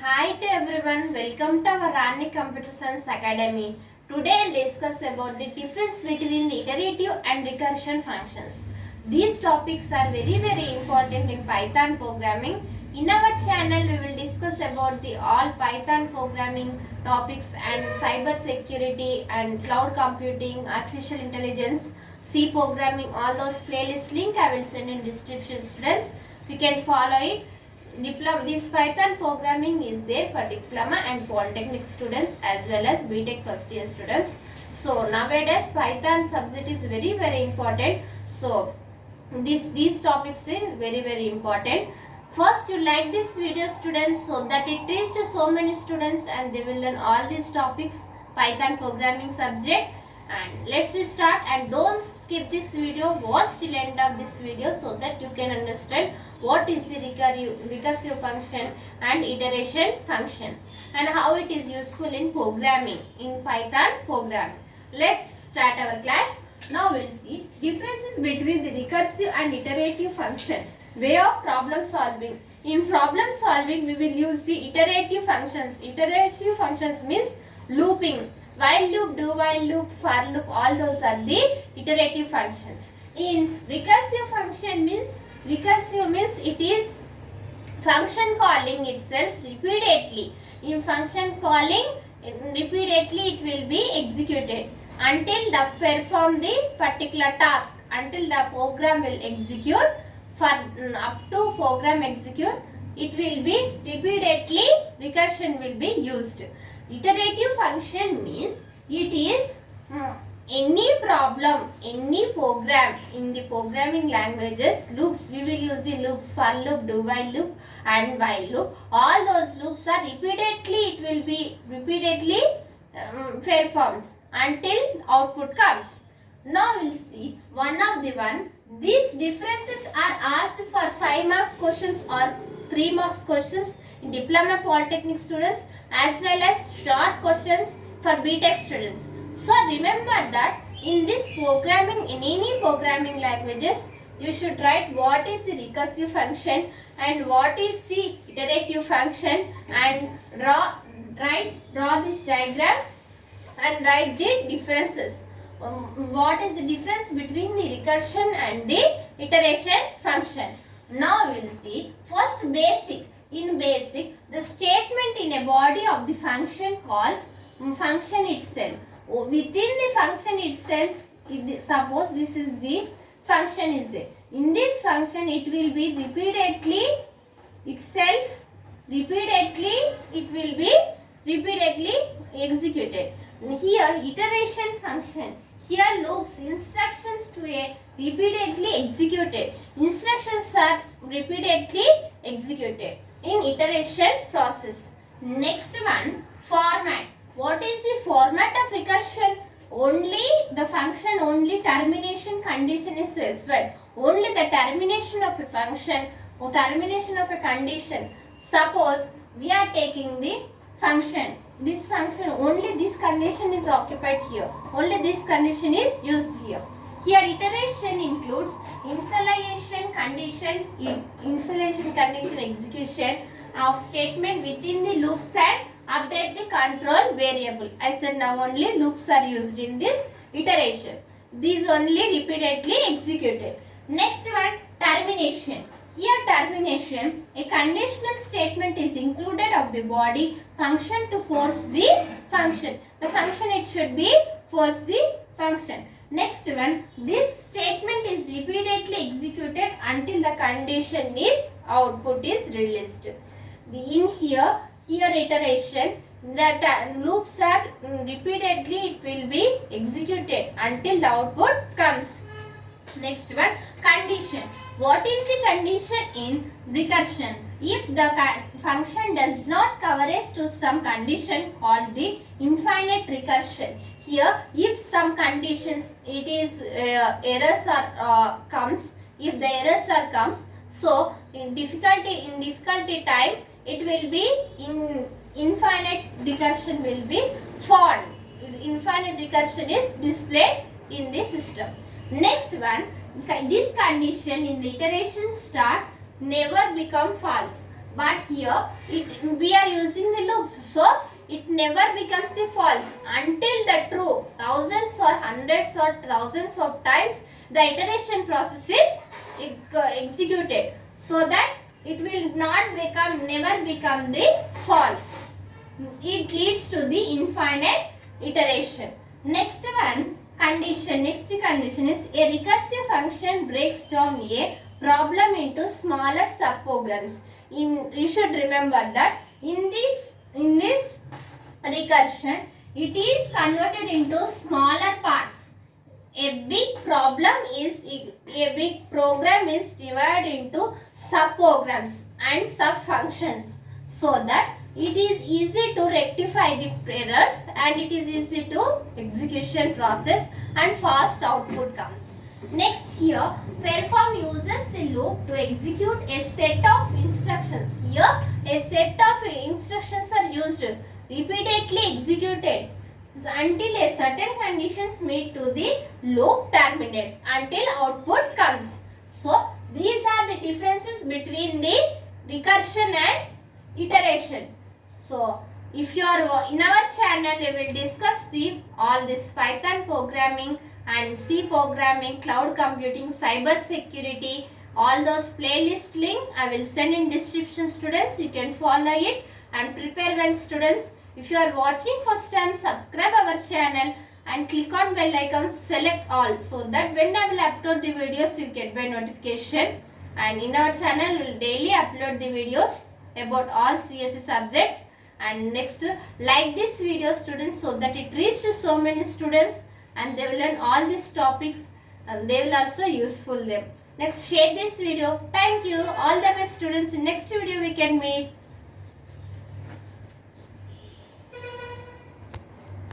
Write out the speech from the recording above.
Hi to everyone, welcome to our Rani Computer Science Academy. Today I will discuss about the difference between the iterative and recursion functions. These topics are very important in Python programming. In our channel we will discuss about the all Python programming topics and cyber security and cloud computing, artificial intelligence, C programming, all those playlist link I will send in description students. You can follow it. This Python programming is there for diploma and polytechnic students as well as BTech first year students. So nowadays Python subject is very important. So these topics is very important. First, you like this video students so that it reaches so many students and they will learn all these topics Python programming subject. And let's start, and don't skip this video, watch till end of this video so that you can understand what is the recursive function and iteration function and how it is useful in programming, in Python programming. Let's start our class. Now we'll see differences between the recursive and iterative function. Way of problem solving. In problem solving we will use the iterative functions. Iterative functions means looping. While loop, do while loop, for loop, all those are the iterative functions. In recursive function means, recursive means it is function calling itself repeatedly. In function calling repeatedly it will be executed until the perform the particular task, until the program will execute. For up to program execute it will be repeatedly, recursion will be used. Iterative function means it is any problem, any program in the programming languages, loops, we will use the loops, for loop, do while loop and while loop. All those loops are repeatedly, it will be repeatedly performs until output comes. Now we will see one. These differences are asked for 5 marks questions or 3 marks questions in diploma polytechnic students as well as short questions for BTech students. So remember that in this programming, in any programming languages, you should write what is the recursive function and what is the iterative function, and draw this diagram and write the differences. What is the difference between the recursion and the iteration function? Now we will see first basic. In basic, the statement in a body of the function calls function itself. Within the function itself, suppose this is the function is there. In this function it will be repeatedly executed. Here iteration function. Here loops, instructions to a repeatedly executed. Instructions are repeatedly executed in iteration process. Next one, format. What is the format of recursion? Only the function, only termination condition is specified. Only the termination of a function or termination of a condition. Suppose we are taking the function. This function, only this condition is occupied here. Only this condition is used here. Here iteration includes initialization condition execution of statement within the loops and update the control variable. I said now only loops are used in this iteration. These only repeatedly executed. Next one, termination. Here termination, a conditional statement is included of the body function to force the function. The function it should be force the function. Next one, this statement is repeatedly executed until the condition is output is released. In here iteration, the loops are repeatedly it will be executed until the output comes. Next one, condition. What is the condition in recursion? If the function does not coverage to some condition called the infinite recursion. Here, if some conditions it is errors are comes, if the errors are comes, so in difficulty time it will be in infinite recursion will be formed. Infinite recursion is displayed in the system. Next one, this condition in the iteration start never become false. But here we are using never becomes the false until the true thousands or hundreds or thousands of times the iteration process is executed, so that it will not become, never become the false. It leads to the infinite iteration. Next condition is a recursive function breaks down a problem into smaller subprograms. You should remember that in this recursion, it is converted into smaller parts. A big program is divided into subprograms and subfunctions, so that it is easy to rectify the errors and it is easy to execution process and fast output comes. Next here, perform uses the loop to execute a set of instructions. Here a set of instructions are used, repeatedly executed until a certain conditions meet to the loop terminates until output comes. So these are the differences between the recursion and iteration. So if you are in our channel, we will discuss all this Python programming and C programming, cloud computing, cyber security, all those playlist link I will send in description, students. You can follow it and prepare well, students. If you are watching first time, subscribe our channel and click on bell icon, select all, so that when I will upload the videos you get by notification. And in our channel we will daily upload the videos about all CSE subjects. And next, like this video, students, so that it reaches to so many students and they will learn all these topics and they will also useful them. Next, share this video. Thank you. All the best, students. In next video we can meet.